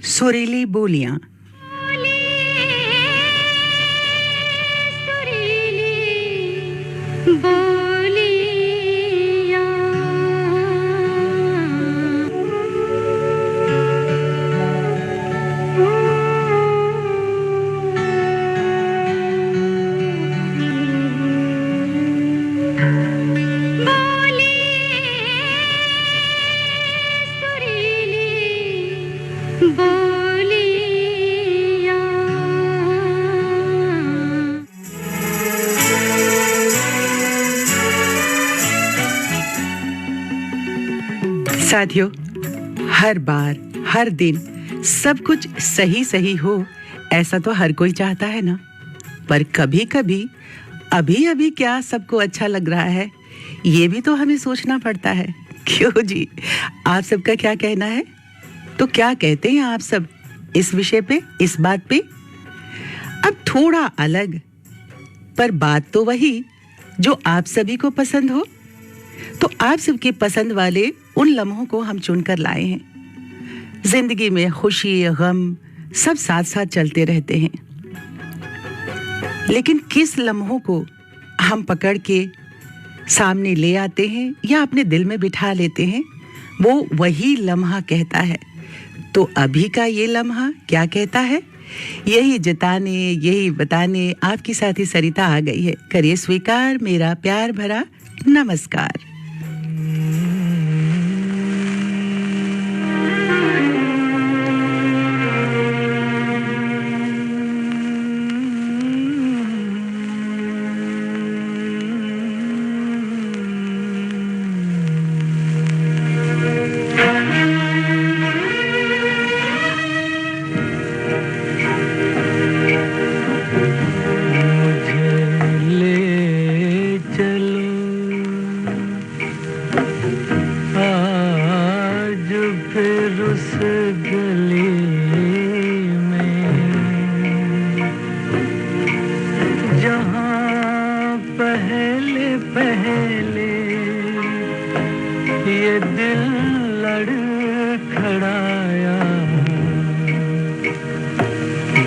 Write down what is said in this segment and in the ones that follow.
सुरीली बोलियां। साथियों, हर बार हर दिन सब कुछ सही सही हो ऐसा तो हर कोई चाहता है ना। पर कभी-कभी अभी-अभी क्या सबको अच्छा लग रहा है ये भी तो हमें सोचना पड़ता है। क्यों जी, आप सबका क्या कहना है? तो क्या कहते हैं आप सब इस विषय पे, इस बात पे? अब थोड़ा अलग, पर बात तो वही जो आप सभी को पसंद हो। तो आप सबके पसंद वाले उन लम्हों को हम चुनकर लाए हैं। जिंदगी में खुशी, गम सब साथ साथ चलते रहते हैं, लेकिन किस लम्हों को हम पकड़ के सामने ले आते हैं या अपने दिल में बिठा लेते हैं, वो वही लम्हा कहता है। तो अभी का ये लम्हा क्या कहता है, यही जताने, यही बताने आपकी साथी सरिता आ गई है। करिए स्वीकार मेरा प्यार भरा नमस्कार।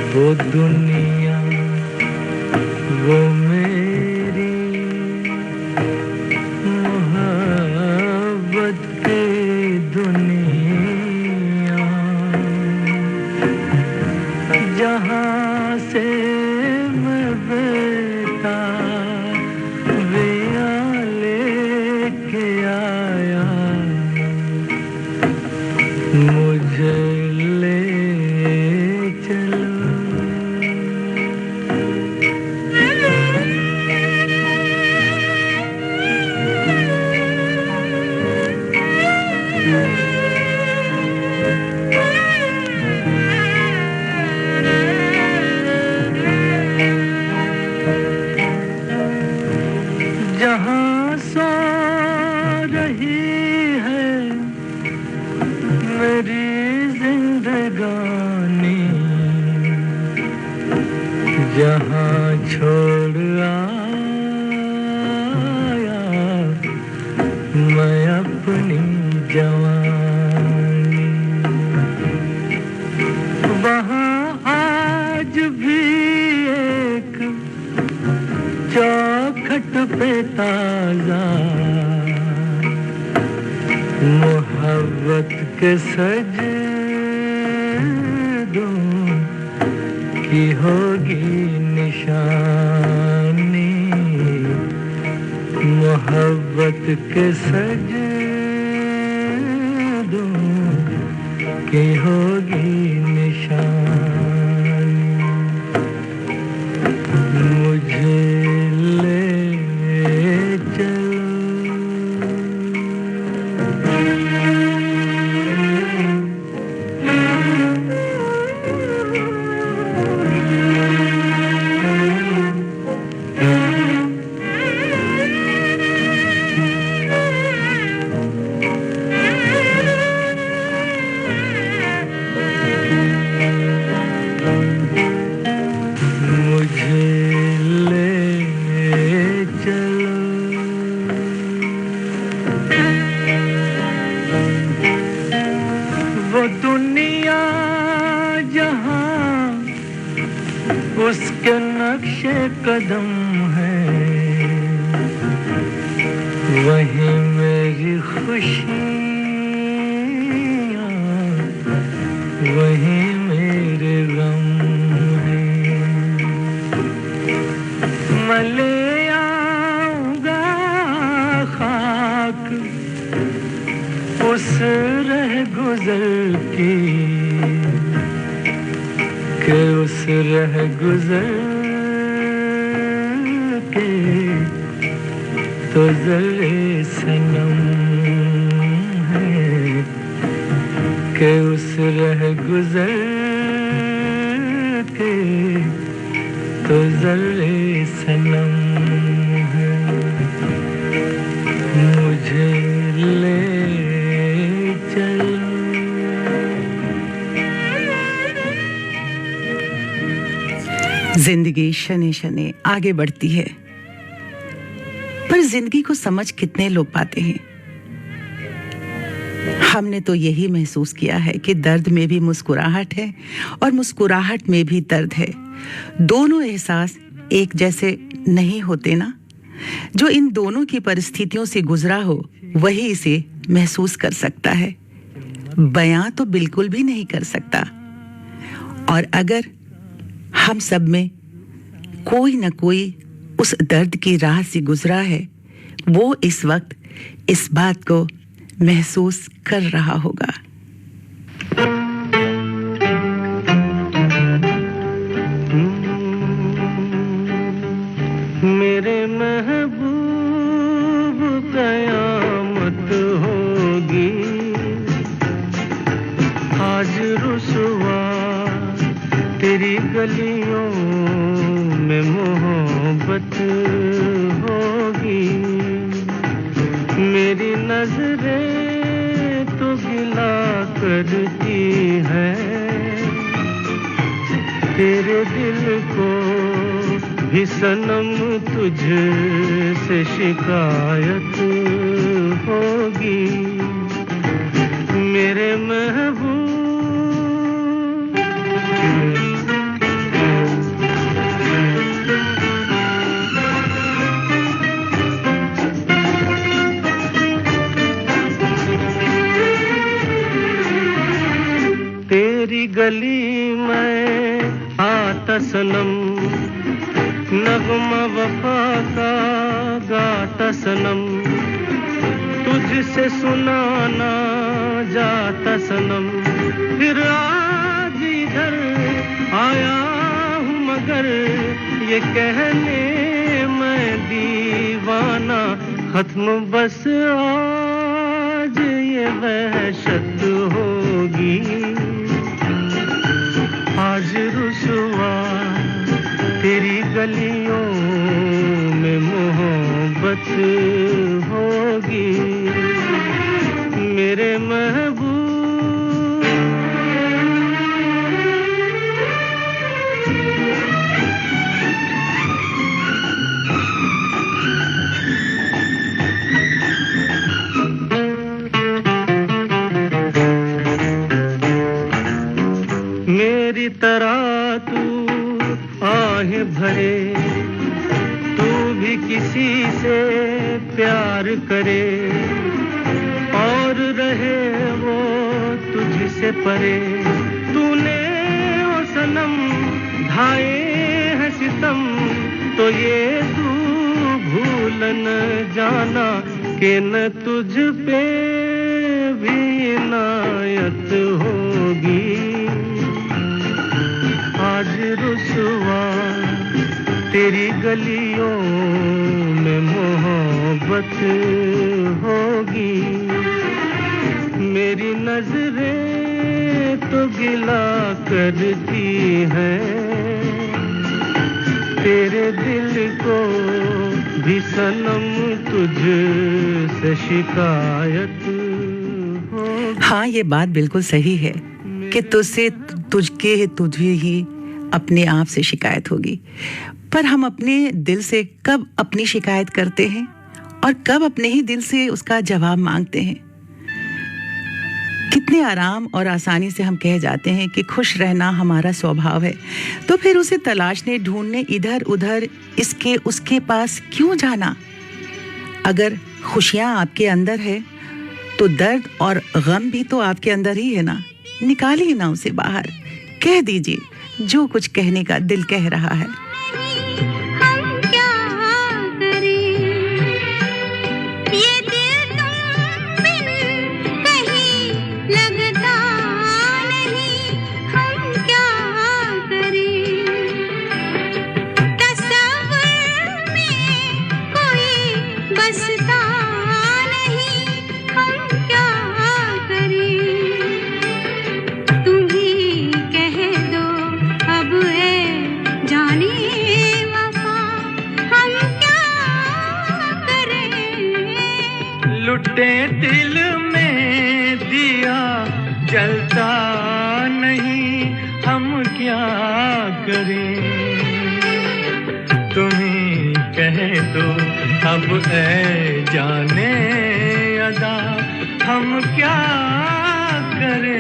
वो दुनिया वो मेरी मोहब्बत की दुनिया, जहाँ से मैं बेटा विया लेके आया, मुझे जहाँ सो रही है मेरी जिंदगानी, जहाँ छोड़ आया मैं अपनी जवानी, वहाँ आज भी एक चौखट पे ताजा मोहब्बत के सजदों की होगी निशानी, मोहब्बत के सजदों की होगी निशानी, मुझे जहां उसके नक्शे कदम है, वहीं मेरी खुशियाँ, वहीं मेरे गम हैं। मैं ले आऊंगा खाक उस रह गुजर की, के उस रह गुजर के तो जरे सनम है, के उस रह गुजर के तो जरे सनम है। मुझे ले चल जिंदगी शने शने आगे बढ़ती है, पर जिंदगी को समझ कितने लोग पाते हैं। हमने तो यही महसूस किया है कि दर्द में भी मुस्कुराहट है और मुस्कुराहट में भी दर्द है। दोनों एहसास एक जैसे नहीं होते ना। जो इन दोनों की परिस्थितियों से गुजरा हो वही इसे महसूस कर सकता है, बयां तो बिल्कुल भी नहीं कर सकता। और अगर हम सब में कोई न कोई उस दर्द की राह से गुजरा है, वो इस वक्त इस बात को महसूस कर रहा होगा। मेरे महबूब कयामत होगी, आज रुसवा तेरी गलियों में मोहब्बत होगी। मेरी नजरें तो गिला करती है, तेरे दिल को भी सनम तुझसे शिकायत होगी। मेरे महबूब तेरी गली में आता सनम, नगमा वफा का गाता सनम, तुझसे सुनाना जाता सनम। फिर आज इधर आया हूँ मगर ये कहने मैं दीवाना, खत्म बस आज ये वहशत होगी। आज रुसवा तेरी गलियों में मोहब्बत होगी। मेरे महबूब मेरी तरह तू आहें भरे, तू भी किसी से प्यार करे और रहे वो तुझसे परे। तूने ओ सनम ढाए हैं सितम, तो ये तू भूल न जाना कि न तुझ पे भी इनायत होगी। आज रुसवा तेरी गलियों में मोहब्बत होगी। मेरी नजरें तो गिला करती हैं, तेरे दिल को भी सनम तुझसे शिकायत होगी। हाँ, ये बात बिल्कुल सही है कि तुझसे तुझे ही अपने आप से शिकायत होगी। पर हम अपने दिल से कब अपनी शिकायत करते हैं और कब अपने ही दिल से उसका जवाब मांगते हैं? कितने आराम और आसानी से हम कह जाते हैं कि खुश रहना हमारा स्वभाव है, तो फिर उसे तलाशने ढूंढने इधर उधर इसके उसके पास क्यों जाना? अगर खुशियां आपके अंदर है तो दर्द और गम भी तो आपके अंदर ही है ना। निकालिए ना उसे बाहर, कह दीजिए जो कुछ कहने का दिल कह रहा है। लुटे दिल में दिया जलता नहीं, हम क्या करें? तुम्ही कह दो अब ऐ जाने अदा, हम क्या करें?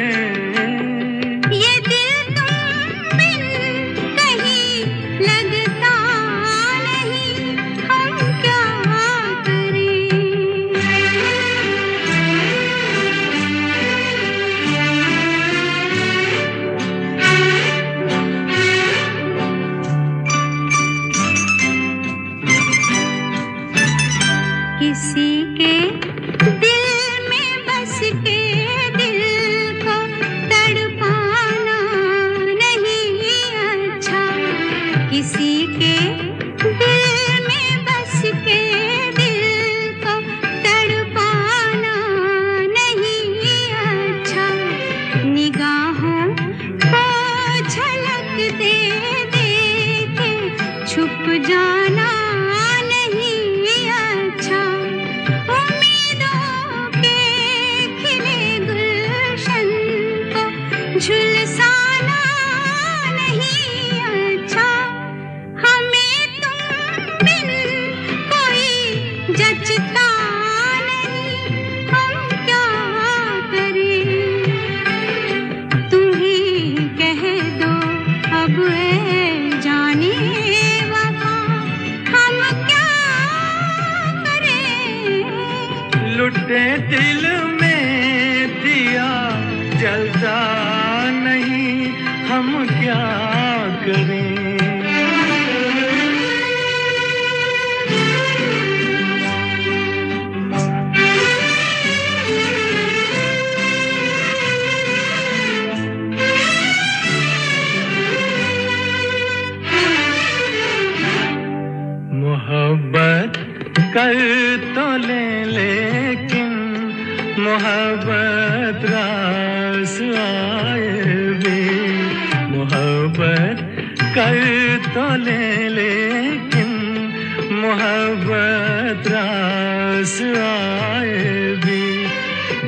किसी के दिल में बस के दिल को तड़पाना नहीं अच्छा। किसी के दिल में बस के दिल को तड़पाना नहीं अच्छा। निगाहों को झलक दे दे के छुप जाना झुलसाना नहीं अच्छा। हमें तुम बिन कोई जचता नहीं, हम क्या करें? तुम ही कह दो अब ऐ जाने वफा, हम क्या करें? लुटे दिल में दिया जलता नहीं, हम क्या करें? मोहब्बत कर तो ले लेकिन मोहब्बत रास आए भी। मोहब्बत कर तो ले लेकिन मोहब्बत रास आए भी।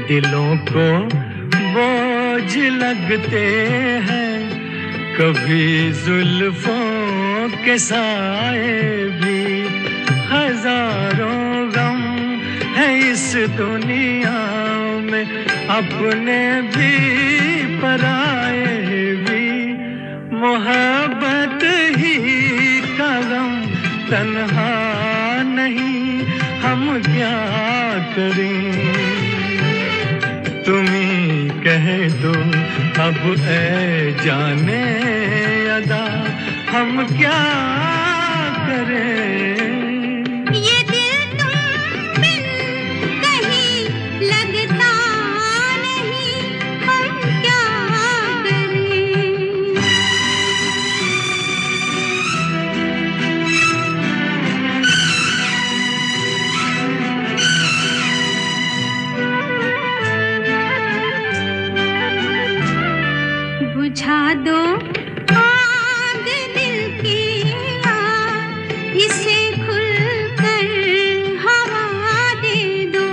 दिलों को बोझ लगते हैं कभी जुल्फों के साए भी। हजारों गम है इस दुनिया में, अपने भी पराए भी। मोहब्बत ही का गम तन्हा नहीं, हम क्या करें? तुम्ही कह दो अब ऐ जाने अदा, हम क्या करें? बुझा दो आग दिल की आग, इसे खुलकर हवा दे दो।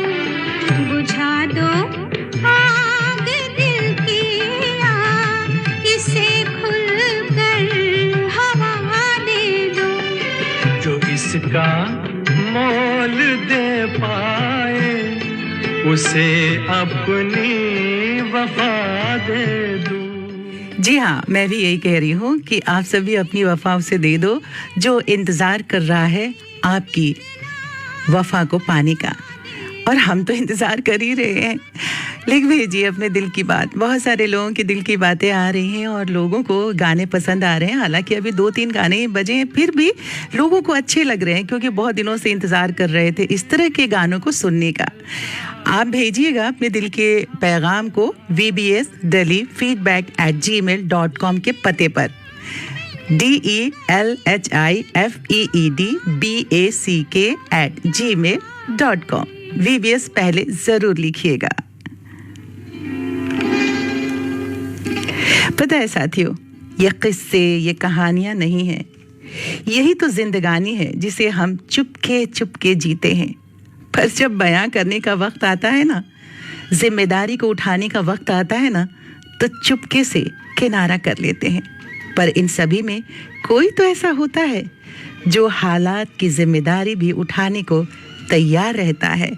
बुझा दो आग दिल की आग, इसे खुलकर हवा दे दो। जो इसका मोल दे पाए उसे अपनी वफा दे दूं। जी हाँ, मैं भी यही कह रही हूँ कि आप सभी अपनी वफा उसे दे दो जो इंतज़ार कर रहा है आपकी वफा को पाने का। और हम तो इंतज़ार कर ही रहे हैं। लिख भेजिए अपने दिल की बात। बहुत सारे लोगों के दिल की बातें आ रही हैं और लोगों को गाने पसंद आ रहे हैं। हालांकि अभी 2-3 गाने ही बजे हैं, फिर भी लोगों को अच्छे लग रहे हैं क्योंकि बहुत दिनों से इंतज़ार कर रहे थे इस तरह के गानों को सुनने का। आप भेजिएगा अपने दिल के पैगाम को vbsdelhi@gmail.com के पते पर। DELHIFEEDBACK@gmail.com। VBS पहले जरूर लिखिएगा। पता है साथियों, ये किस्से, ये कहानियां नहीं हैं, यही तो जिंदगानी है जिसे हम चुपके चुपके जीते हैं। पर जब बयां करने का वक्त आता है ना, जिम्मेदारी को उठाने का वक्त आता है ना, तो चुपके से किनारा कर लेते हैं। पर इन सभी में कोई तो ऐसा होता है जो हालात की जिम्मेदारी भी उठाने को तैयार रहता है,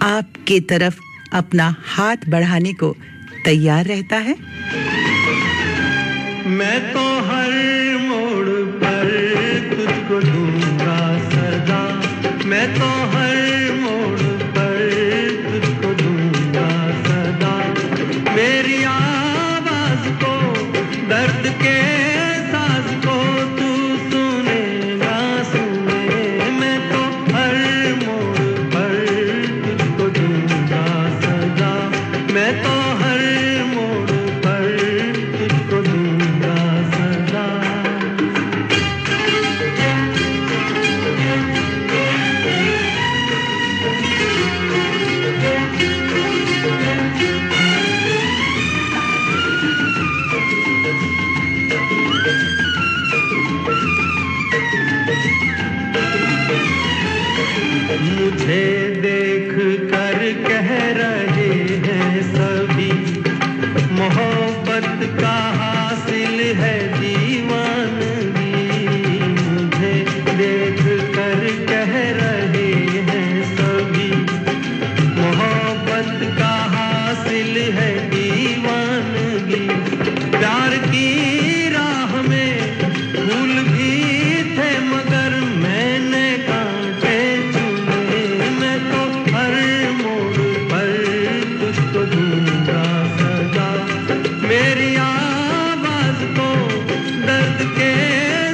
आपके तरफ अपना हाथ बढ़ाने को तैयार रहता है। मैं तो हर मोड़ पर तुझको दूंगा सदा, मैं तो हर मोड़ पर तुझको दूंगा सदा। मेरी आवाज को, दर्द के साज को तू सुनेगा सुने। मैं तो हर मोड़ पर तुझको दूंगा सदा, मैं तो हर मोड़ पर तुझको दूंगा सदा। मुझे देख कर कह रहे हैं सभी, मोहब्बत का हासिल है दीवानगी। मुझे देख कर कह रहे हैं सभी, मोहब्बत का हासिल है दीवानगी। प्यार की राह में फूल भी थे मगर मैंने कांटे चुने। मैं तो हर मोड़ पर तुझको दूंगा सदा। मेरी आवाज को, दर्द के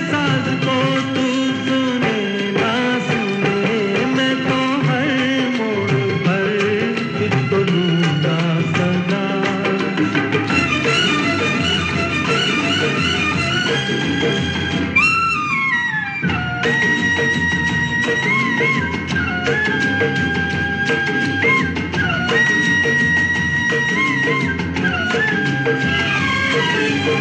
साज को तू सुने ना सुने। मैं तो हर मोड़ पर तुझको दूंगा सदा।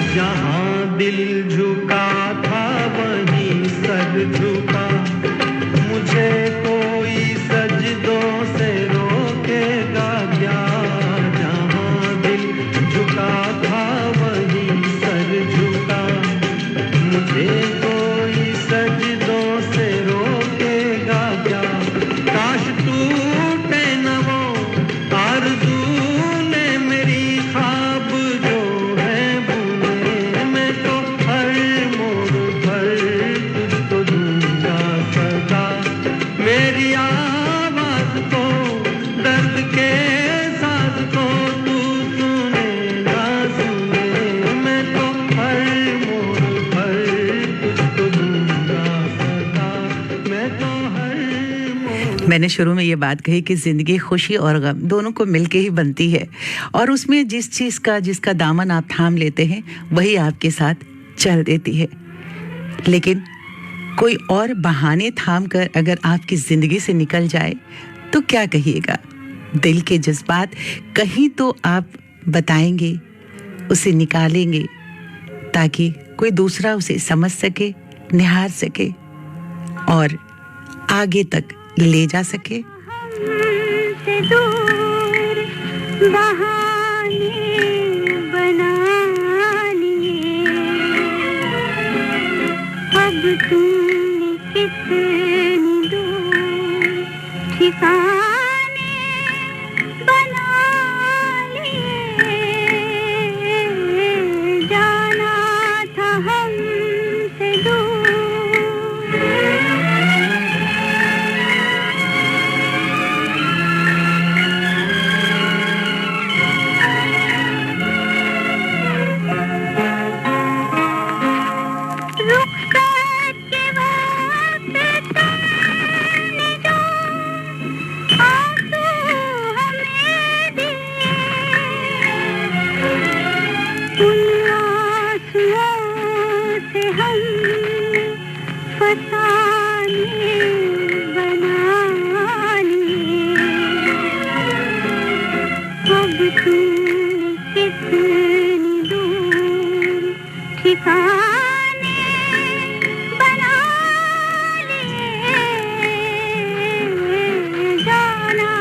जहाँ दिल झुका था वहीं सर झुका, मुझे कोई सजदों से रोकेगा क्या। जहाँ दिल झुका था वहीं सर झुका, मुझे कोई सजदों से रोकेगा क्या। काश टूटे न वो आरज़ू ने मेरी ख्वाब जो है बुने। मैं तो हर मोड़ पर तुझको दूंगा सदा। मेरी आवाज को, दर्द के साज को तू सुने ना सुने। मैं तो हर मोड़ पर तुझको दूंगा सदा। मैं तो हर मोड़। मैंने शुरू में ये बात कही कि ज़िंदगी खुशी और गम दोनों को मिलके ही बनती है, और उसमें जिस चीज़ का, जिसका दामन आप थाम लेते हैं वही आपके साथ चल देती है। लेकिन कोई और बहाने थाम कर अगर आपकी ज़िंदगी से निकल जाए तो क्या कहिएगा। दिल के जज्बात कहीं तो आप बताएंगे, उसे निकालेंगे ताकि कोई दूसरा उसे समझ सके, निहार सके और आगे तक ले जा सके। हमसे दूर बहाने बना लिए, अब तुमने कितनी दूर ठिकाने बना लिए। ठिकाने बना लिए जाना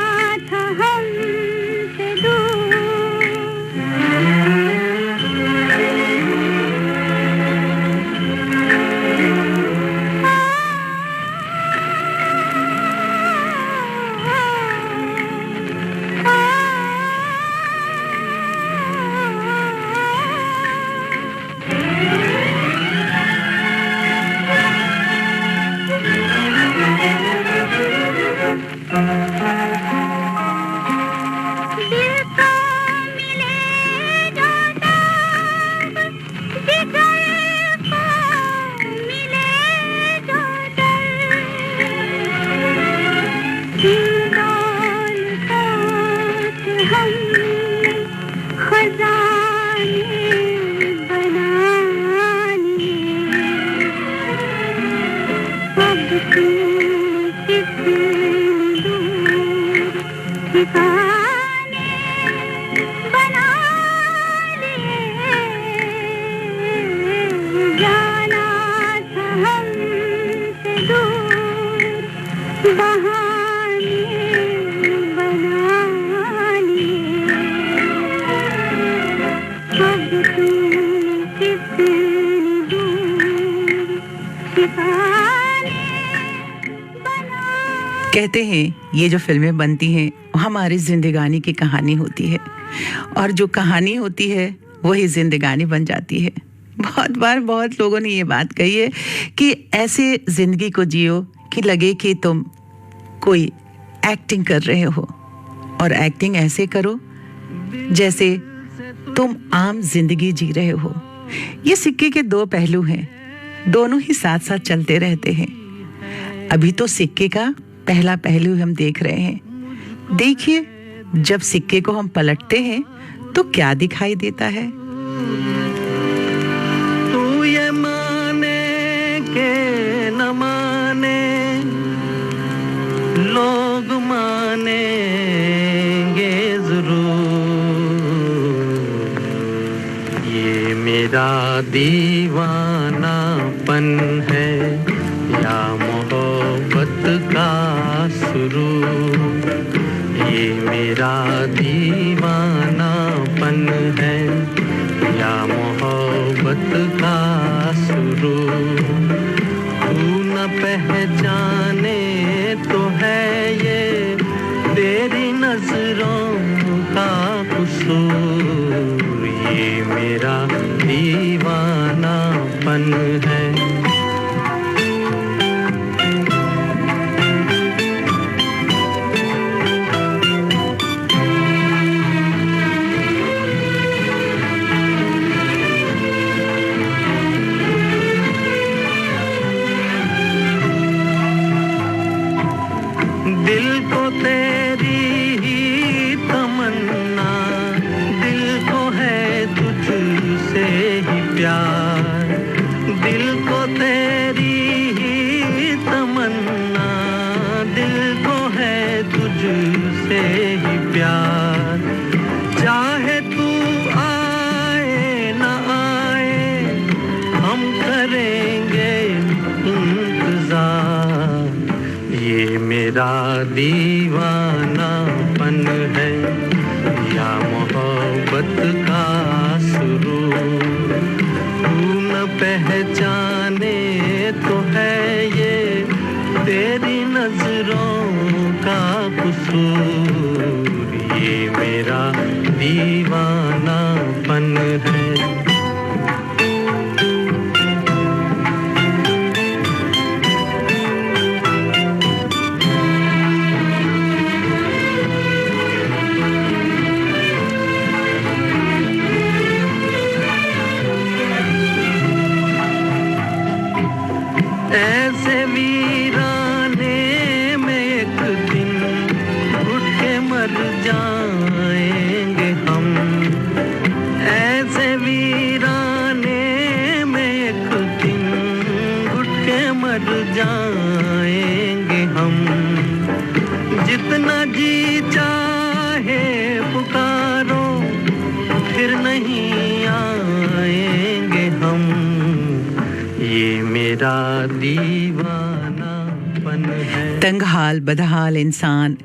था हमसे दूर दिल को मिले जो तब जिगर को मिले जो दर्द हिंदोल साथ हमने खजाने बना लिए अब तुम कितने दूर ठिकाने बना लिए जाना था हमसे दूर बहाने बना लिए अब तुम कितने दूर ठिकाने बना कहते हैं ये जो फिल्में बनती हैं हमारी जिंदगानी की कहानी होती है और जो कहानी होती है वही जिंदगानी बन जाती है। बहुत बार बहुत लोगों ने ये बात कही है कि ऐसे जिंदगी को जियो कि लगे कि तुम कोई एक्टिंग कर रहे हो और एक्टिंग ऐसे करो जैसे तुम आम जिंदगी जी रहे हो। ये सिक्के के दो पहलू हैं, दोनों ही साथ साथ चलते रहते हैं। अभी तो सिक्के का पहला पहलू हम देख रहे हैं। देखिए जब सिक्के को हम पलटते हैं तो क्या दिखाई देता है। तू ये माने के न माने लोग मानेंगे जरूर, ये मेरा दीवानापन है या मोहब्बत का सुरूर, ये मेरा दीवानापन है या मोहब्बत का सुरूर, तू न पहचाने तो है ये तेरी नजरों का कसूर, ये मेरा दीवानापन है। दिल को तेरी ही तमन्ना, दिल को है तुझसे ही प्यार, दिल को तेरी ही तमन्ना, दिल को है तुझसे ही प्यार, चाहे तू आए न आए हम करेंगे इंतजार, ये मेरा दीवानापन है या मोहब्बत का सुरूर, तू न पहचाने तो है ये तेरी नजरों का कसूर, ये मेरा दीवानापन है। ऐसे वीराने में एक दिन घुट के मर जाएंगे हम, ऐसे वीराने में एक दिन घुट के मर जाएंगे हम, जितना जी चाहे पुकारो फिर नहीं आएंगे हम, मेरा दीवानापन है। तंगहाल बदहाल इंसान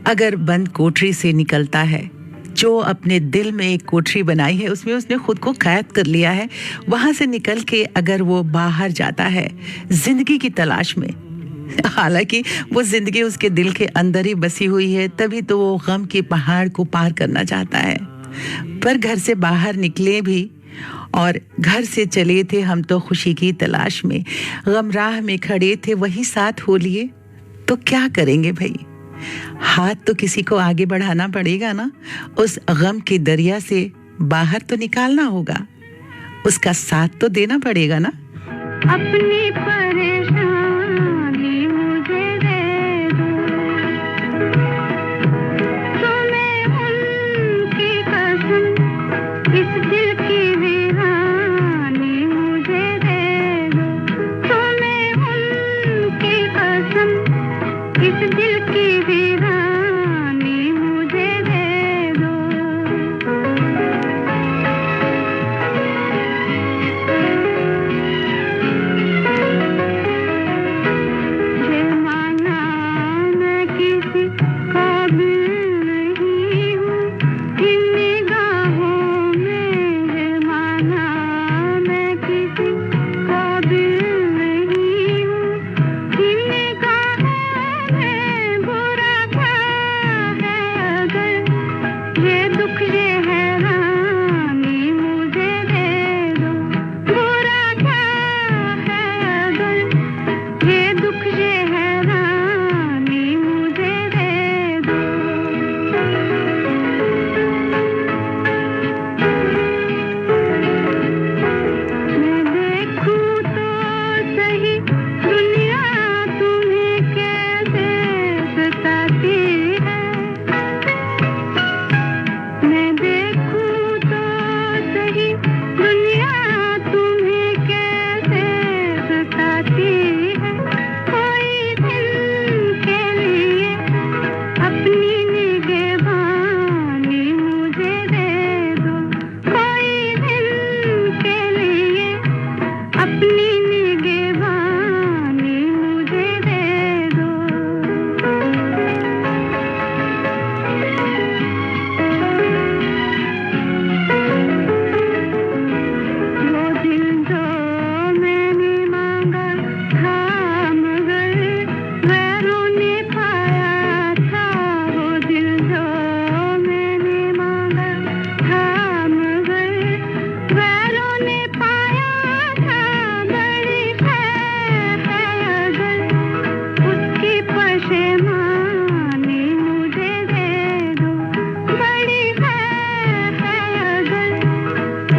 अगर बंद कोठरी से निकलता है, जो अपने दिल में एक कोठरी बनाई है उसमें उसने खुद को कैद कर लिया है, वहां से निकल के अगर वो बाहर जाता है जिंदगी की तलाश में, हालांकि वो जिंदगी उसके दिल के अंदर ही बसी हुई है, तभी तो वो गम के पहाड़ को पार करना चाहता है। पर घर से बाहर निकले भी और घर से चले थे हम तो खुशी की तलाश में, गम राह में खड़े थे वही साथ हो लिए, तो क्या करेंगे भाई? हाथ तो किसी को आगे बढ़ाना पड़ेगा ना, उस गम के दरिया से बाहर तो निकालना होगा, उसका साथ तो देना पड़ेगा ना। अपनी परेशानी मुझे दे दो, तुम्हें उनकी कसम, इस दिल की वीरानी मुझे दे दो, तुम्हें उनकी कसम, इस दिल की वीरानी मुझे दे दो। माना मैं किसी काबिल नहीं हूँ इन निगाहों में, माना मैं किसी काबिल नहीं हूँ इन निगाहों में, बुरा क्या है अगर ये दुख ये हैरानी मुझे दे दो, बुरा क्या है अगर ये दुख ये हैरानी मुझे दे दो। मैं देखूं तो सही दुनिया तुम्हें कैसे सताती है, मैं देखूं तो सही दुनिया तुम्हें कैसे सताती है, कोई दिन के लिए अपनी निगहबानी मुझे दे दो, कोई दिन के लिए अपनी निगहबानी मुझे दे दो। वो दिल जो मैंने मांगा था मगर गैरों ने पाया था, वो दिल जो मैंने मांगा था मगर गैरों ने पाया था, बड़ी खैर है अगर उसकी पशेमानी मुझे दे दो, बड़ी खैर है अगर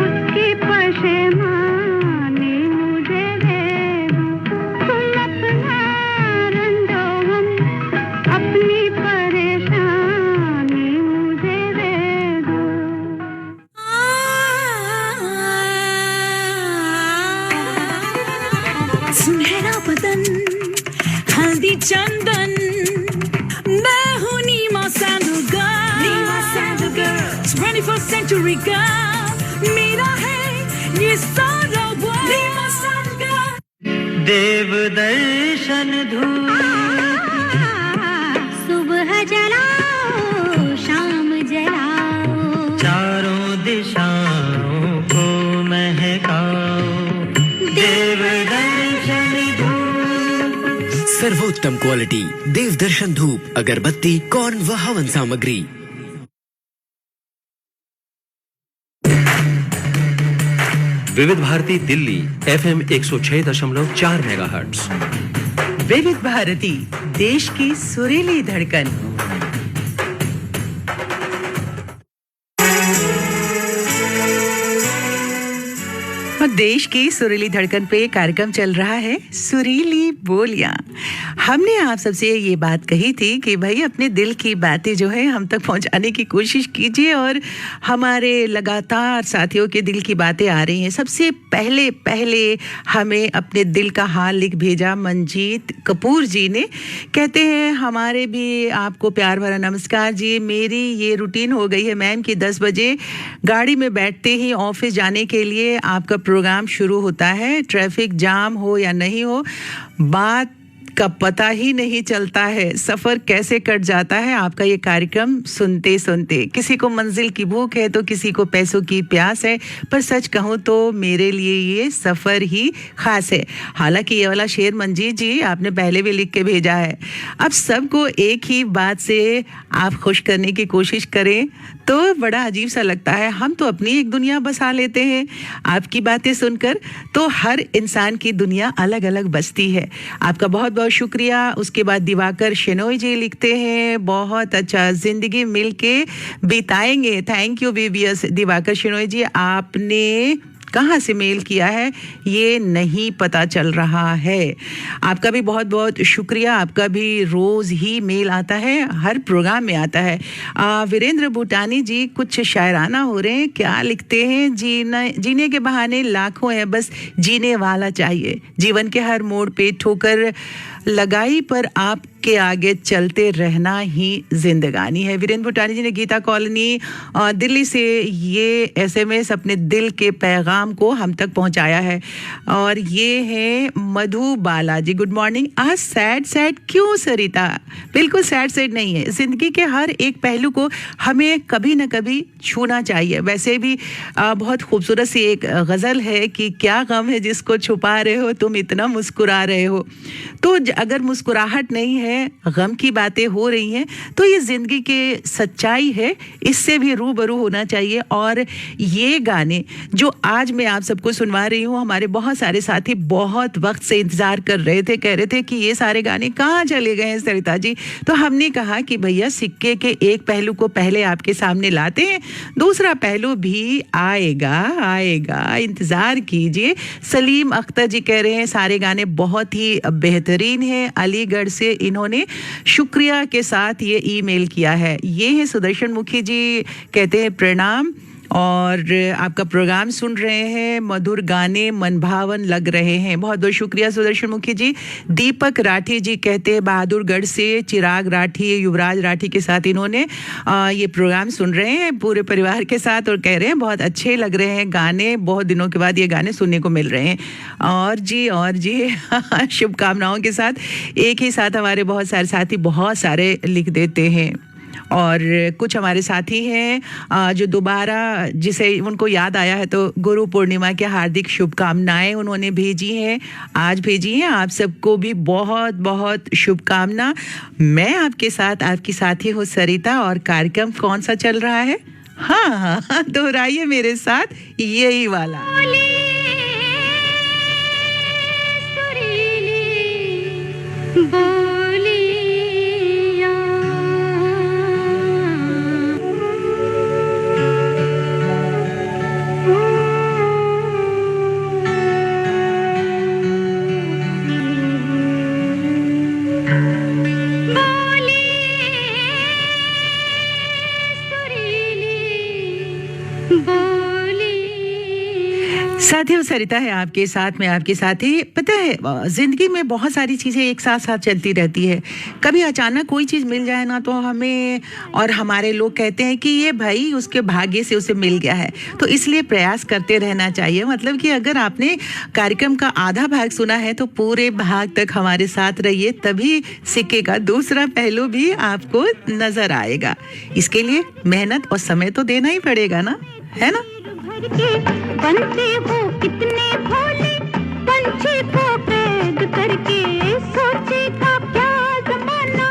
उसकी पशेमानी मुझे दे दो, तुम अपना रंजो गम, अपनी परेशानी मुझे दे दो। सुनहरा बदन हल्दी चंदन, मैं हूँ Neema sandal girl, 21st century girl, मेरा है ये सारा world, Neema sandal girl. Dev Darshan धूप सुबह जलाओ शाम जलाओ, चारों दिशाओं को महकाओ, देव दर्शन धूप। सर्वोत्तम क्वालिटी देव दर्शन धूप, अगरबत्ती, कौन व हवन सामग्री। विविध भारती दिल्ली FM 106.4 मेगाहर्ट्ज। विविध भारती, देश की सुरीली धड़कन। और देश की सुरीली धड़कन पे कार्यक्रम चल रहा है सुरीली बोलियां। हमने आप सबसे ये बात कही थी कि भाई अपने दिल की बातें जो है हम तक पहुंचाने की कोशिश कीजिए, और हमारे लगातार साथियों के दिल की बातें आ रही हैं। सबसे पहले हमें अपने दिल का हाल लिख भेजा मंजीत कपूर जी ने। कहते हैं हमारे भी आपको प्यार भरा नमस्कार जी। मेरी ये रूटीन हो गई है मैम कि 10 बजे गाड़ी में बैठते ही ऑफिस जाने के लिए आपका प्रोग्राम शुरू होता है, ट्रैफिक जाम हो या नहीं हो, बात का पता ही नहीं चलता है, सफ़र कैसे कट जाता है आपका ये कार्यक्रम सुनते सुनते। किसी को मंजिल की भूख है तो किसी को पैसों की प्यास है, पर सच कहूँ तो मेरे लिए ये सफ़र ही खास है। हालांकि ये वाला शेर मंजीत जी आपने पहले भी लिख के भेजा है। अब सबको एक ही बात से आप खुश करने की कोशिश करें तो बड़ा अजीब सा लगता है। हम तो अपनी एक दुनिया बसा लेते हैं, आपकी बातें सुनकर तो हर इंसान की दुनिया अलग अलग बसती है। आपका बहुत बहुत शुक्रिया। उसके बाद दिवाकर शेनोय जी लिखते हैं, बहुत अच्छा, जिंदगी मिल के बिताएंगे। Thank you BBS Diwakar Shenoy जी। आपने कहाँ से मेल किया है ये नहीं पता चल रहा है। आपका भी बहुत बहुत शुक्रिया। आपका भी रोज़ ही मेल आता है, हर प्रोग्राम में आता है। वीरेंद्र भूटानी जी कुछ शायराना हो रहे हैं, क्या लिखते हैं, जीने के बहाने लाखों हैं, बस जीने वाला चाहिए। जीवन के हर मोड़ पे ठोकर लगाई पर आपके आगे चलते रहना ही जिंदगानी है। वीरेंद्र भूटानी जी ने गीता कॉलोनी दिल्ली से ये एसएमएस अपने दिल के पैगाम को हम तक पहुंचाया है। और ये है मधु बाला जी, गुड मॉर्निंग। आज सैड क्यों सरिता? बिल्कुल सैड नहीं है। जिंदगी के हर एक पहलू को हमें कभी ना कभी छूना चाहिए। वैसे भी बहुत खूबसूरत सी एक गज़ल है कि क्या गम है जिसको छुपा रहे हो, तुम इतना मुस्कुरा रहे हो। तो अगर मुस्कुराहट नहीं है, गम की बातें हो रही हैं, तो ये ज़िंदगी के सच्चाई है, इससे भी रूबरू होना चाहिए। और ये गाने जो आज मैं आप सबको सुनवा रही हूँ, हमारे बहुत सारे साथी बहुत वक्त से इंतज़ार कर रहे थे, कह रहे थे कि ये सारे गाने कहाँ चले गए हैं सरिता जी। तो हमने कहा कि भैया सिक्के के एक पहलू को पहले आपके सामने लाते हैं, दूसरा पहलू भी आएगा, इंतज़ार कीजिए। सलीम अख्तर जी कह रहे हैं सारे गाने बहुत ही बेहतरीन हैं। अलीगढ़ से इन्होंने शुक्रिया के साथ ये ईमेल किया है। ये है सुदर्शन मुखी जी, कहते हैं प्रणाम और आपका प्रोग्राम सुन रहे हैं, मधुर गाने मनभावन लग रहे हैं। बहुत बहुत शुक्रिया सुदर्शन मुखी जी। दीपक राठी जी कहते हैं बहादुरगढ़ से, चिराग राठी, युवराज राठी के साथ इन्होंने ये प्रोग्राम सुन रहे हैं पूरे परिवार के साथ और कह रहे हैं बहुत अच्छे लग रहे हैं गाने, बहुत दिनों के बाद ये गाने सुनने को मिल रहे हैं। और जी शुभकामनाओं के साथ एक ही साथ हमारे बहुत सारे साथी बहुत सारे लिख देते हैं। और कुछ हमारे साथी हैं जो दोबारा जिसे उनको याद आया है तो गुरु पूर्णिमा की हार्दिक शुभकामनाएं उन्होंने भेजी हैं, आज भेजी हैं। आप सबको भी बहुत बहुत शुभकामना। मैं आपके साथ आपकी साथी हूँ सरिता और कार्यक्रम कौन सा चल रहा है? हाँ, दोहराइए मेरे साथ यही वाला। साथियों, सरिता है आपके साथ, मैं आपके साथ ही। पता है जिंदगी में बहुत सारी चीज़ें एक साथ साथ चलती रहती है। कभी अचानक कोई चीज़ मिल जाए ना तो हमें और हमारे लोग कहते हैं कि ये भाई उसके भाग्य से उसे मिल गया है, तो इसलिए प्रयास करते रहना चाहिए। मतलब कि अगर आपने कार्यक्रम का आधा भाग सुना है तो पूरे भाग तक हमारे साथ रहिए, तभी सिक्के का दूसरा पहलू भी आपको नजर आएगा। इसके लिए मेहनत और समय तो देना ही पड़ेगा ना, है ना? बनते हो कितने भोले पंछी को कैद करके, सोचे का क्या जमाना,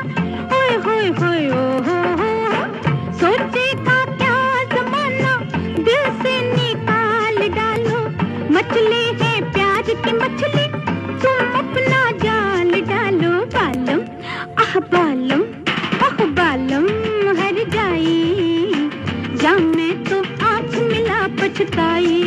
ओए होए होए ओ हो, सोचे का क्या जमाना, दिल से निकाल डालो। मछली है प्यार की मछली, तुम अपना जाल डालो। बालम आह बालम आह बालम हर जाई, जाम में तो आँख मिला पछताई।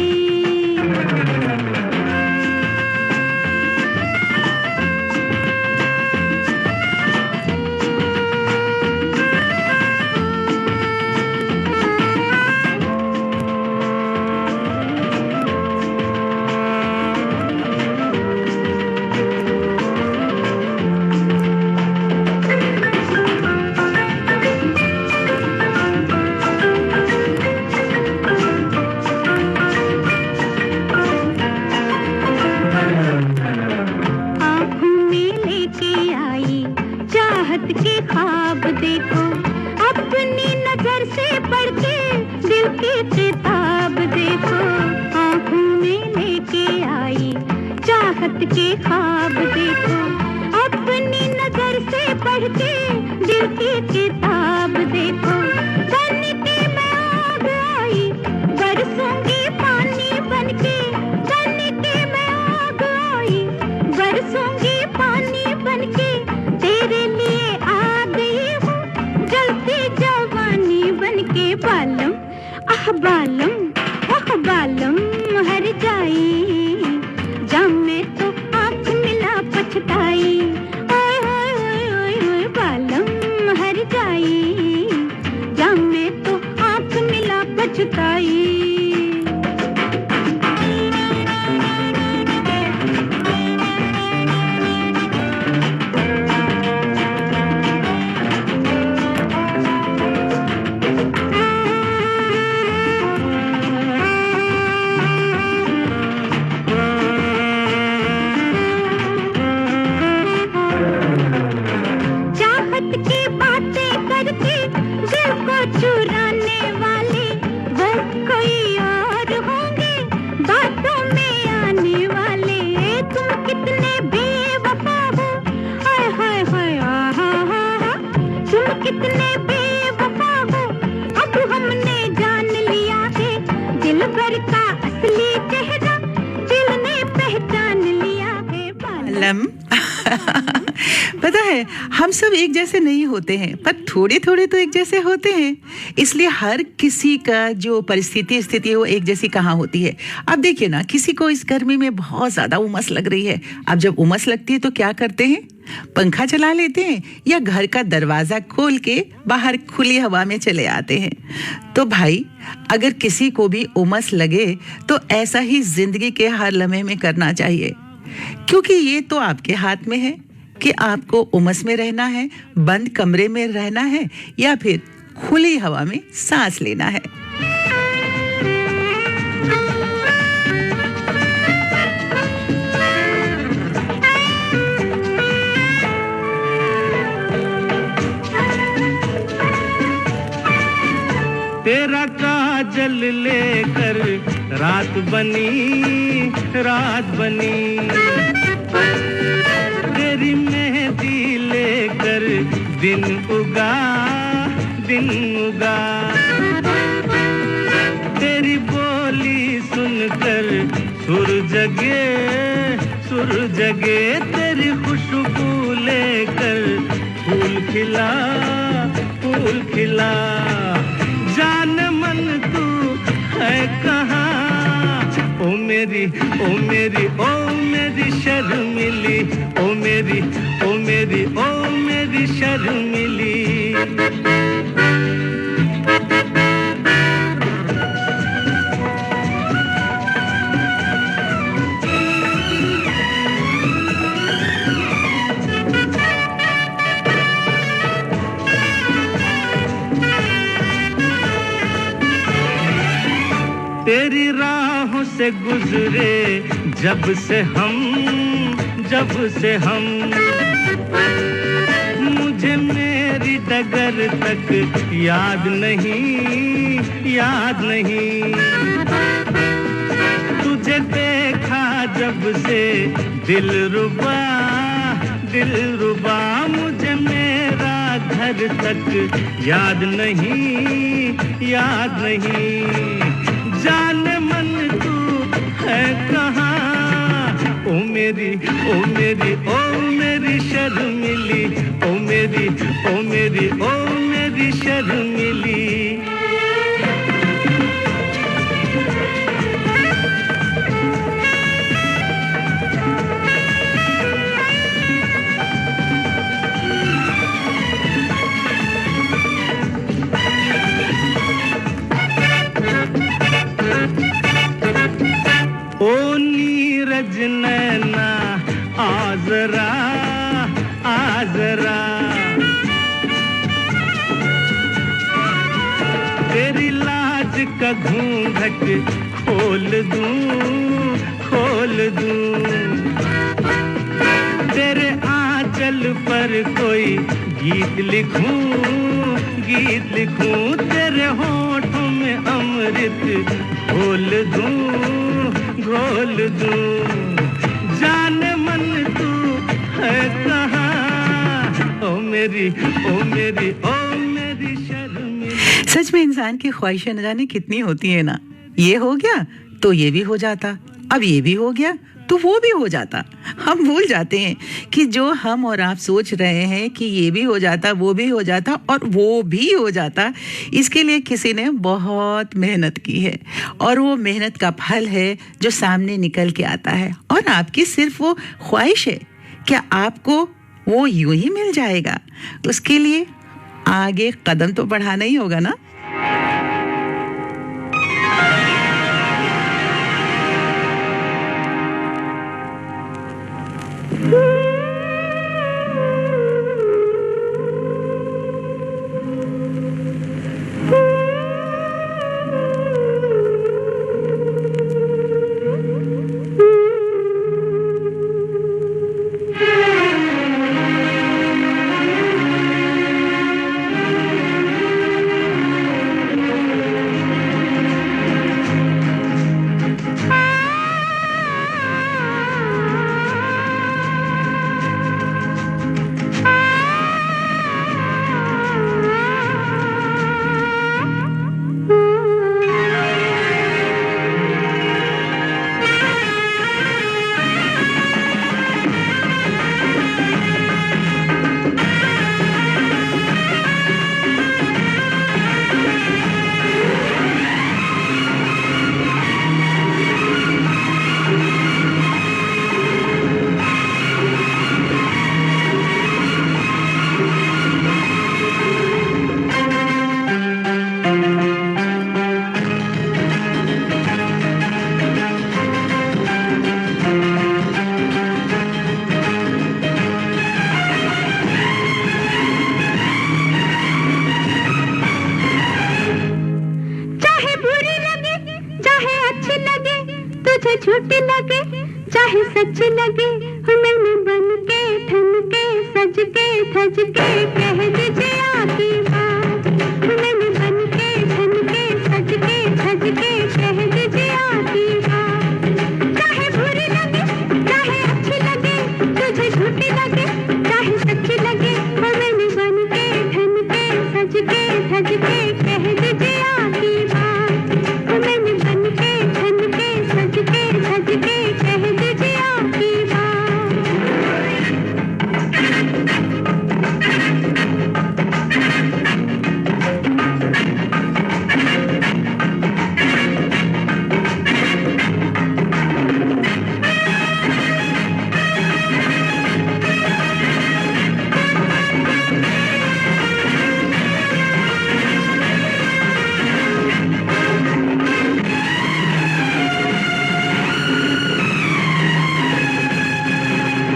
चाहत के ख्वाब देखो, अपनी नजर से पढ़ के दिल की किताब देखो। बन के मैं आग आई, बरसूंगी पानी बनके, बन के मैं आग आई, बरसूंगी पानी बनके, तेरे लिए आ गई हूँ जलती जवानी बनके। बालम आह बालम आह बालम हर जाई, जब मैं तो आँख मिला पछताई। ओए ओए ओए ओए ओए बालम हर जाई, जब मैं तो आँख मिला पछताई। चुराने वाले वो कोई और होंगे, बातों में आने वाले। तुम कितने बेवफा हो, हाय हाय हाय आहा हा हा। तुम कितने बेवफा हो, अब हमने जान लिया है दिल भर का असली चेहरा, दिल ने पहचान लिया है। बालम पता है हम सब एक जैसे नहीं होते हैं, पर थोड़े थोड़े तो एक जैसे होते हैं। इसलिए हर किसी का जो परिस्थिति स्थिति वो एक जैसी कहाँ होती है। अब देखिए ना, किसी को इस गर्मी में बहुत ज्यादा उमस लग रही है। अब जब उमस लगती है तो क्या करते हैं? पंखा चला लेते हैं या घर का दरवाजा खोल के बाहर खुली हवा में चले आते हैं। तो भाई अगर किसी को भी उमस लगे तो ऐसा ही जिंदगी के हर लम्हे में करना चाहिए, क्योंकि ये तो आपके हाथ में है कि आपको उमस में रहना है, बंद कमरे में रहना है या फिर खुली हवा में सांस लेना है। तेरा काजल लेकर रात बनी, रात बनी। तेरी मेहंदी लेकर दिन उगा, दिन उगा। तेरी बोली सुनकर सुर जगे, सुर जगे। तेरी खुशबू लेकर फूल खिला, फूल खिला। जान मन तू है कहाँ, ओ मेरी ओ मेरी ओ मेरी शर्मिली, ओ मेरी ओ मेरी ओ मेरी शर्मिली। तेरी राहों से गुजरे जब से हम, जब से हम। मुझे मेरी डगर तक याद नहीं, याद नहीं। तुझे देखा जब से दिल रुबा, दिल रुबा। मुझे मेरा घर तक याद नहीं, याद नहीं। जान मन तू है कहाँ, ओ मेरी ओ मेरी ओ मेरी शर्मिली, ओ मेरी ओ मेरी ओ मेरी शर्मिली। ओ नीरज नैना आजरा, आजरा। तेरी लाज का घूंघट खोल दूं, खोल दूं। तेरे आंचल पर कोई गीत लिखूं, गीत लिखूं। तेरे होठों में अमृत घोल दूं, घोल दूं। जान मेरी ओ मेरी ओ मेरी शर्मिली। सच में इंसान की ख्वाहिशें न जाने कितनी होती है ना। ये हो गया तो ये भी हो जाता, अब ये भी हो गया तो वो भी हो जाता। हम भूल जाते हैं कि जो हम और आप सोच रहे हैं कि ये भी हो जाता, वो भी हो जाता और वो भी हो जाता, इसके लिए किसी ने बहुत मेहनत की है और वो मेहनत का फल है जो सामने निकल के आता है। और आपकी सिर्फ वो ख्वाहिश है, क्या आपको वो यूं ही मिल जाएगा? उसके लिए आगे कदम तो बढ़ाना ही होगा ना। झूठ लगे चाहे सच लगे, मैंने बन के ठन के सज के धज के कह दीजिए आकी बात। मैंने बन के ठन के सज के धज के कह दीजिए आकी बात। चाहे बुरी लगे चाहे अच्छी लगे, तुझे झूठी लगे चाहे सच्ची लगे, मैंने बन के ठन के सज के धज के कह दीजिए आकी बात। मैंने बन के ठन के सज के धज के कह दीजिए आकी बात।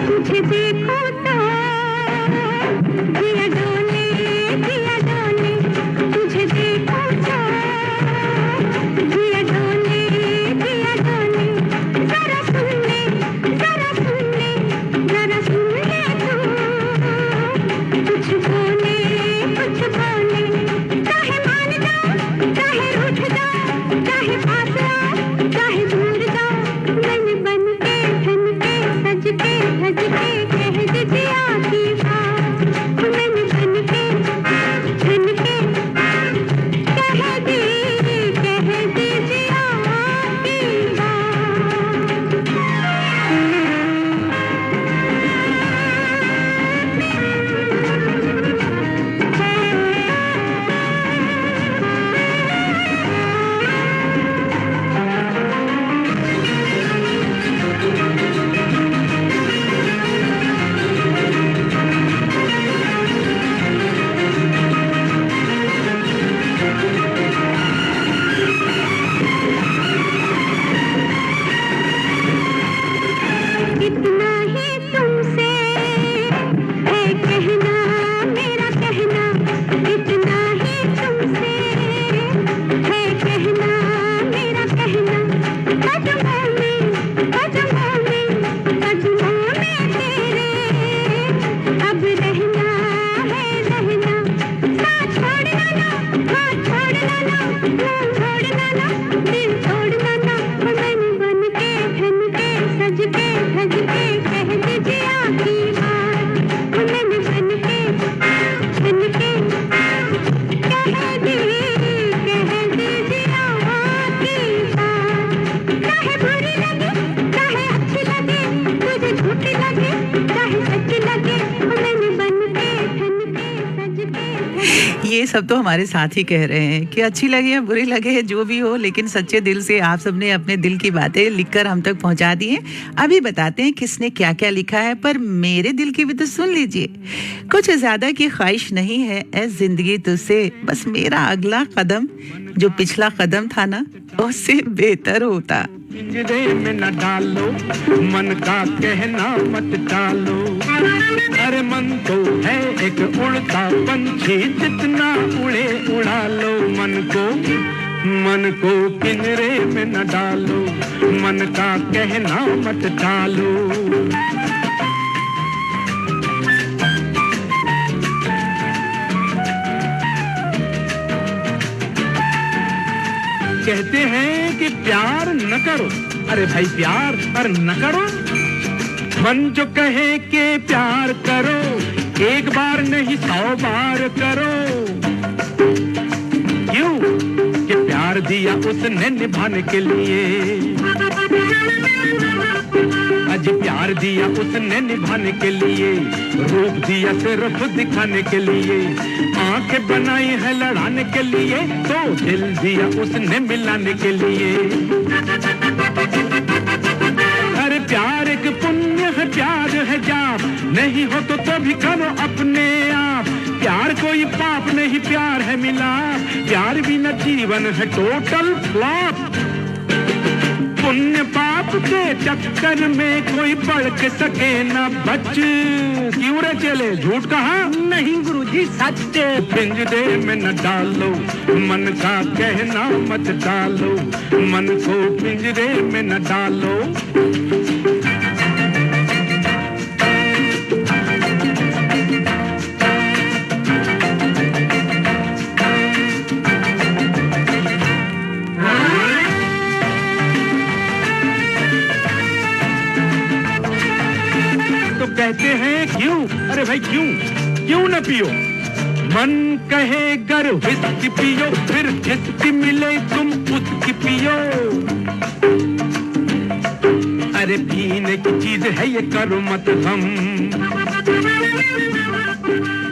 तुझे देखो तो दिया डोले दिया डोले, तुझे देखो तो दिया डोले दिया डोले। जरा सुन ले जरा सुन ले जरा सुन ले तू कुछ बोले चाहे मान जाओ चाहे रूठ जाओ, चाहे पास आओ चाहे दूर जाओ, मैंने बन के ठन के सज के धज के कह दीजिए आकी बात। मैंने बन के ठन के कह दीजिए आकी बात। इतना ही तुमसे है कहना मेरा कहना, इतना ही तुमसे है कहना मेरा कहना। कदमों में तेरे अब रहना है रहना। साथ छोड़ना ना हाथ छोड़ना ना मुंह छोड़ना ना दिल तोड़ना ना, मैंने बन के ठन के सज के धज के कह दीजिए आकी बात। मैंने बन के सब तो हमारे साथ ही कह रहे हैं कि अच्छी लगे या बुरी लगे जो भी हो, लेकिन सच्चे दिल से आप सबने अपने दिल की बातें लिखकर हम तक पहुंचा दी हैं। अभी बताते हैं किसने क्या क्या लिखा है, पर मेरे दिल की भी तो सुन लीजिए। कुछ ज्यादा की ख्वाहिश नहीं है ऐ जिंदगी तुझसे, बस मेरा अगला कदम जो पिछला कदम था ना उससे बेहतर होता। पिंजरे में न डालो, मन का कहना मत टालो। अरे मन तो है एक उड़ता पंछी, जितना उड़े उड़ा लो। मन को पिंजरे में न डालो, मन का कहना मत टालो। कहते हैं कि प्यार न करो, अरे भाई प्यार पर न करो। मन जो कहे कि प्यार करो, एक बार नहीं 100 बार करो। क्यों कि प्यार दिया उसने निभाने के लिए, आज प्यार दिया उसने निभाने के लिए। रूप दिया सिर्फ दिखाने के लिए, आंखें बनाई है लड़ाने के लिए, तो दिल दिया उसने मिलाने के लिए। अरे प्यार एक पुण्य है, प्यार है जाप, नहीं हो तो भी करो अपने आप। प्यार कोई पाप नहीं, प्यार है मिलाप, प्यार बिना जीवन है टोटल फ्लॉप। पुण्य पाप के चक्कर में कोई बढ़ के सके ना बच। क्यों रे चले झूठ कहा? नहीं गुरुजी सच। पिंजरे में न डालो, मन का कहना मत डालो। मन को पिंजरे में न डालो। कहते हैं क्यों, अरे भाई क्यों न पियो। मन कहे गर विस्की पियो, फिर जिसकी मिले तुम उसकी पियो। अरे पीने की चीज है ये, करो मत हम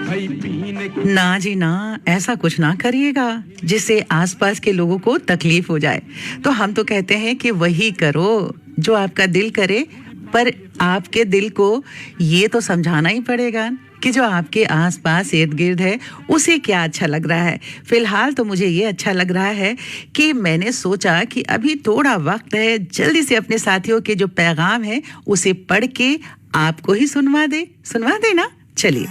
भाई पीने की। ना जी ना, ऐसा कुछ ना करिएगा जिससे आसपास के लोगों को तकलीफ हो जाए। तो हम तो कहते हैं कि वही करो जो आपका दिल करे, पर आपके दिल को ये तो समझाना ही पड़ेगा कि जो आपके आसपास इर्द गिर्द है उसे क्या अच्छा लग रहा है। फिलहाल तो मुझे ये अच्छा लग रहा है कि मैंने सोचा कि अभी थोड़ा वक्त है, जल्दी से अपने साथियों के जो पैगाम है उसे पढ़ के आपको ही सुनवा दे ना। चलिए,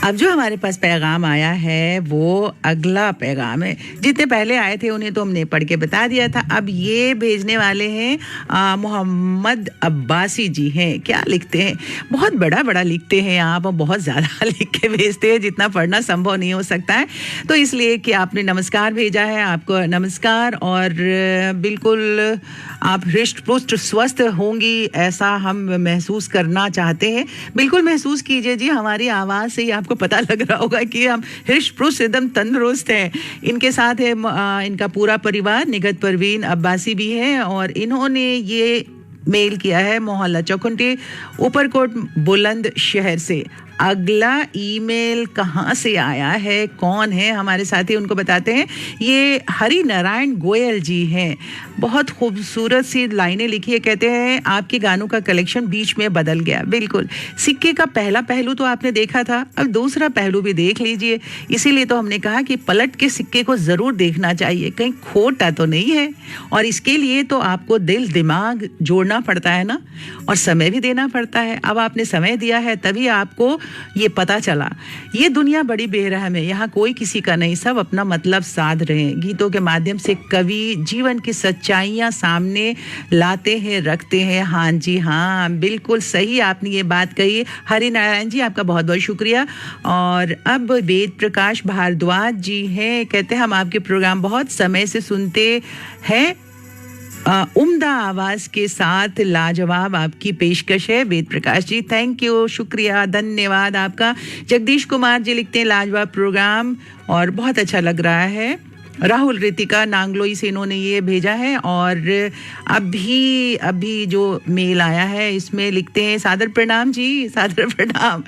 अब जो हमारे पास पैगाम आया है वो अगला पैगाम है। जितने पहले आए थे उन्हें तो हमने पढ़ के बता दिया था। अब ये भेजने वाले हैं मोहम्मद अब्बासी जी हैं। क्या लिखते हैं, बहुत बड़ा लिखते हैं आप, बहुत ज़्यादा लिख के भेजते हैं, जितना पढ़ना संभव नहीं हो सकता है। तो इसलिए कि आपने नमस्कार भेजा है, आपको नमस्कार। और बिल्कुल आप हृष्ट पुष्ट स्वस्थ होंगी ऐसा हम महसूस करना चाहते हैं। बिल्कुल महसूस कीजिए जी, हमारी आवाज़ से ही आपको पता लग रहा होगा कि हम हृष्ट पुष्ट एकदम तंदुरुस्त हैं। इनके साथ है इनका पूरा परिवार, निगत परवीन अब्बासी भी है, और इन्होंने ये मेल किया है मोहल्ला चौखुंटी, ऊपरकोट, बुलंद शहर से। अगला ईमेल कहाँ से आया है, कौन है हमारे साथी, उनको बताते हैं। ये हरि नारायण गोयल जी हैं। बहुत खूबसूरत सी लाइनें लिखी है। कहते हैं आपके गानों का कलेक्शन बीच में बदल गया। बिल्कुल, सिक्के का पहला पहलू तो आपने देखा था, अब दूसरा पहलू भी देख लीजिए। इसीलिए तो हमने कहा कि पलट के सिक्के को ज़रूर देखना चाहिए, कहीं खोटा तो नहीं है। और इसके लिए तो आपको दिल दिमाग जोड़ना पड़ता है ना, और समय भी देना पड़ता है। अब आपने समय दिया है तभी आपको ये पता चला। ये दुनिया बड़ी बेरहम है, यहाँ कोई किसी का नहीं, सब अपना मतलब साध रहे हैं। गीतों के माध्यम से कवि जीवन की सच्चाइयाँ सामने लाते हैं, रखते हैं। हाँ जी हाँ, बिल्कुल सही आपने ये बात कही। हरि नारायण जी, आपका बहुत बहुत शुक्रिया। और अब वेद प्रकाश भारद्वाज जी हैं। कहते हैं हम आपके प्रोग्राम बहुत समय से सुनते हैं, उम्दा आवाज के साथ लाजवाब आपकी पेशकश है। वेद प्रकाश जी, थैंक यू, शुक्रिया, धन्यवाद आपका। जगदीश कुमार जी लिखते हैं लाजवाब प्रोग्राम और बहुत अच्छा लग रहा है। राहुल रितिका नांगलोई से इन्होंने ये भेजा है। और अभी अभी जो मेल आया है इसमें लिखते हैं, सादर प्रणाम जी, सादर प्रणाम।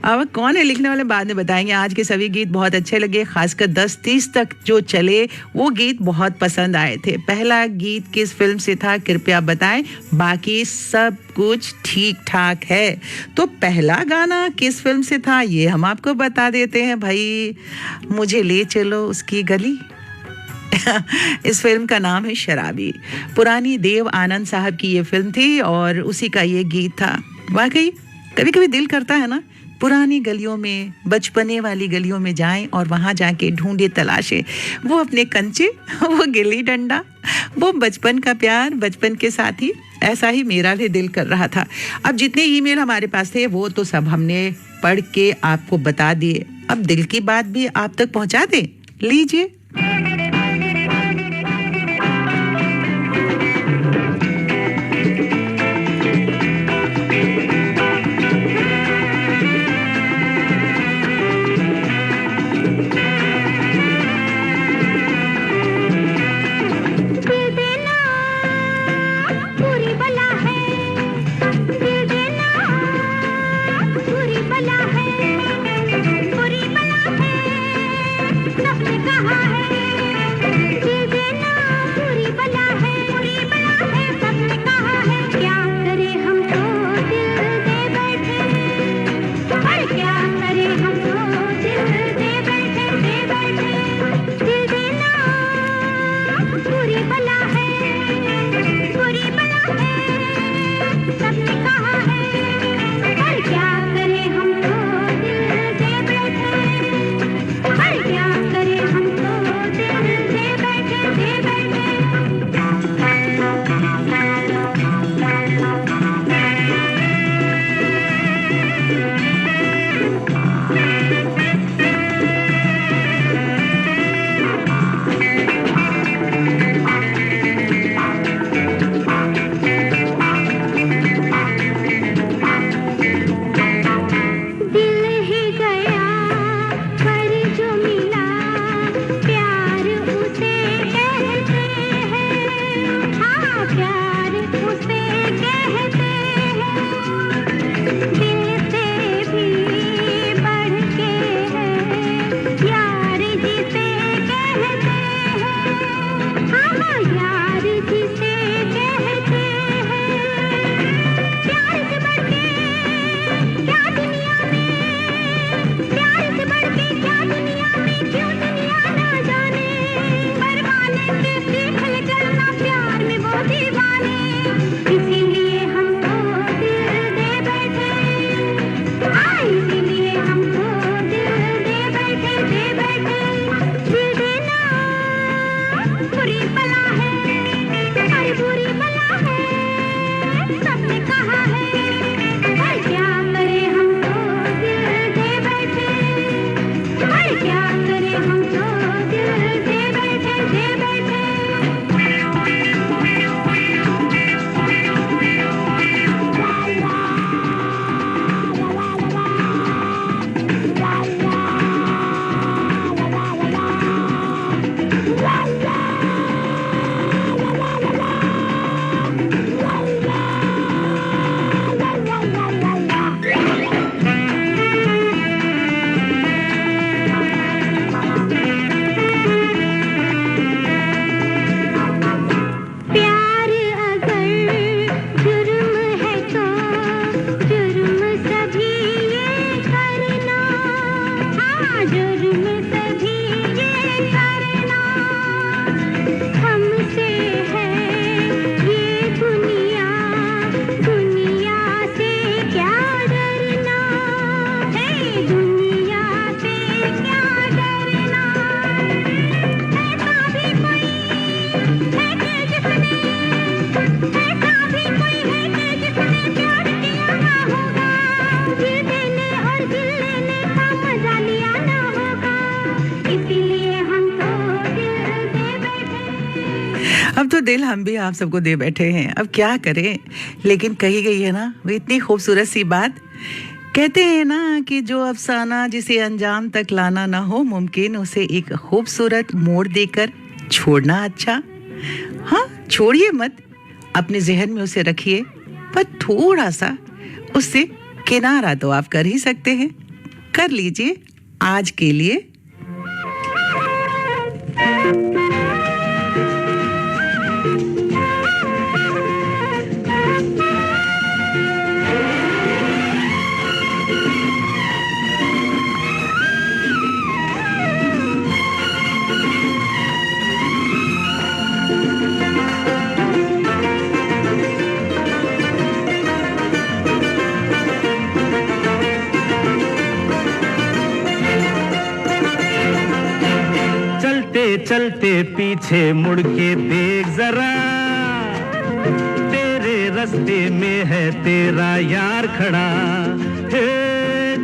अब कौन है लिखने वाले बाद में बताएंगे। आज के सभी गीत बहुत अच्छे लगे, खासकर 10:30 तक जो चले वो गीत बहुत पसंद आए थे। पहला गीत किस फिल्म से था कृपया बताएं, बाकी सब कुछ ठीक ठाक है। तो पहला गाना किस फिल्म से था ये हम आपको बता देते हैं भाई, मुझे ले चलो उसकी गली। इस फिल्म का नाम है शराबी। पुरानी देव आनंद साहब की ये फिल्म थी और उसी का ये गीत था। वाकई कभी कभी दिल करता है ना, पुरानी गलियों में, बचपने वाली गलियों में जाएं और वहाँ जाके ढूंढे तलाशे वो अपने कंचे, वो गिल्ली डंडा, वो बचपन का प्यार, बचपन के साथी। ऐसा ही मेरा भी दिल कर रहा था। अब जितने ईमेल हमारे पास थे वो तो सब हमने पढ़ के आपको बता दिए। अब दिल की बात भी आप तक पहुँचा दें, लीजिए। अब तो दिल हम भी आप सबको दे बैठे हैं, अब क्या करें। लेकिन कही गई है ना वो इतनी खूबसूरत सी बात कहते हैं ना कि जो अफसाना जिसे अंजाम तक लाना ना हो मुमकिन, उसे एक खूबसूरत मोड़ देकर छोड़ना अच्छा। हाँ, छोड़िए मत, अपने जहन में उसे रखिए, पर थोड़ा सा उससे किनारा तो आप कर ही सकते हैं। कर लीजिए आज के लिए। चलते पीछे मुड़ के देख जरा, तेरे रास्ते में है तेरा यार खड़ा। हे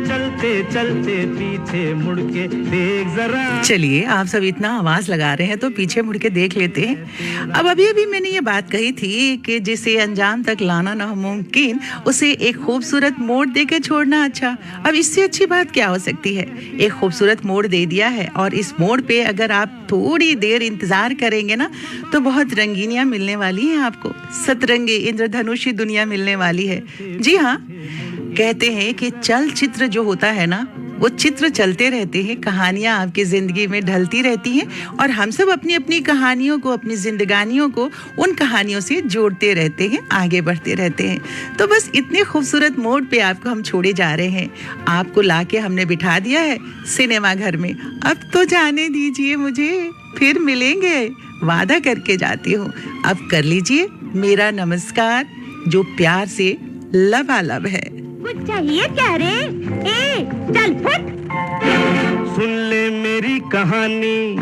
चलते चलते पीछे मुड़ के देख जरा। चलिए, आप सब इतना आवाज लगा रहे हैं तो पीछे मुड़ के देख लेते हैं। अब अभी मैंने ये बात कही थी कि जिसे अंजाम तक लाना ना मुमकिन, उसे एक खूबसूरत मोड़ देकर छोड़ना अच्छा। अब इससे अच्छी बात क्या हो सकती है? एक खूबसूरत मोड़ दे दिया है और इस मोड़ पे अगर आप थोड़ी देर इंतजार करेंगे ना तो बहुत रंगीनियां मिलने वाली हैं आपको। सतरंगी इंद्रधनुषी दुनिया मिलने वाली है। जी हाँ, कहते हैं कि चलचित्र जो होता है ना, वो चित्र चलते रहते हैं, कहानियां आपकी जिंदगी में ढलती रहती हैं और हम सब अपनी अपनी कहानियों को, अपनी जिंदगानियों को उन कहानियों से जोड़ते रहते हैं, आगे बढ़ते रहते हैं। तो बस इतने खूबसूरत मोड़ पे आपको हम छोड़े जा रहे हैं। आपको लाके हमने बिठा दिया है सिनेमा घर में। अब तो जाने दीजिए मुझे, फिर मिलेंगे, वादा करके जाती हूँ। अब कर लीजिए मेरा नमस्कार जो प्यार से लबालब है। कुछ चाहिए क्या रे? ए, चल फुट। सुन ले मेरी कहानी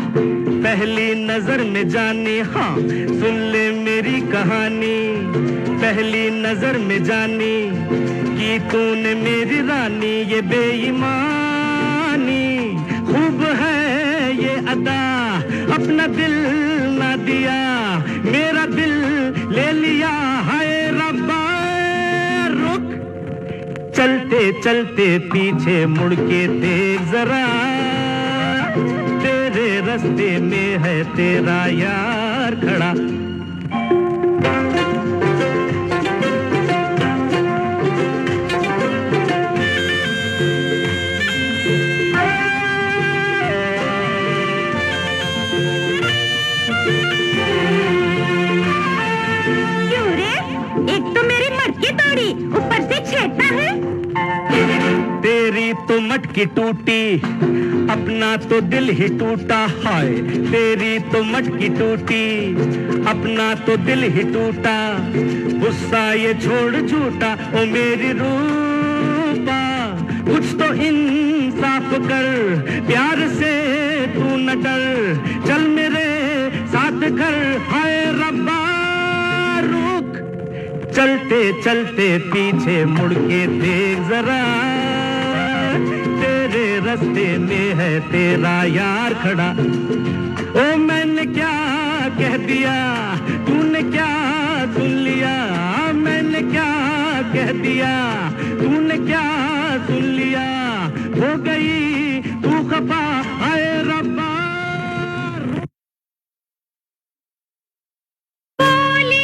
पहली नजर में जानी। हाँ, सुन ले मेरी कहानी पहली नजर में जानी, कि तूने मेरी रानी ये बेईमानी। खूब है ये अदा, अपना दिल ना दिया, मेरा दिल ले लिया। हाय रब्बा रुक, चलते चलते पीछे मुड़ के देख जरा, तेरे रास्ते में है तेरा यार खड़ा। क्यों रे? एक तो मेरी मटकी तोड़ी, ऊपर से छेड़ता है। तेरी तो मटकी टूटी, अपना तो दिल ही टूटा। हाय, तेरी तो मटकी टूटी, अपना तो दिल ही टूटा। गुस्सा ये छोड़ झूठा, ओ मेरी रूपा, कुछ तो इंसाफ कर, प्यार से तू न डर, चल मेरे साथ घर। हाय रब्बा रुक, चलते चलते पीछे मुड़ के देख जरा, तेरे रास्ते में है तेरा यार खड़ा। ओ मैंने क्या कह दिया, तूने क्या सुन लिया? मैंने क्या कह दिया, तूने क्या सुन लिया? हो गई तू खफा, हाय रब्बा। बोली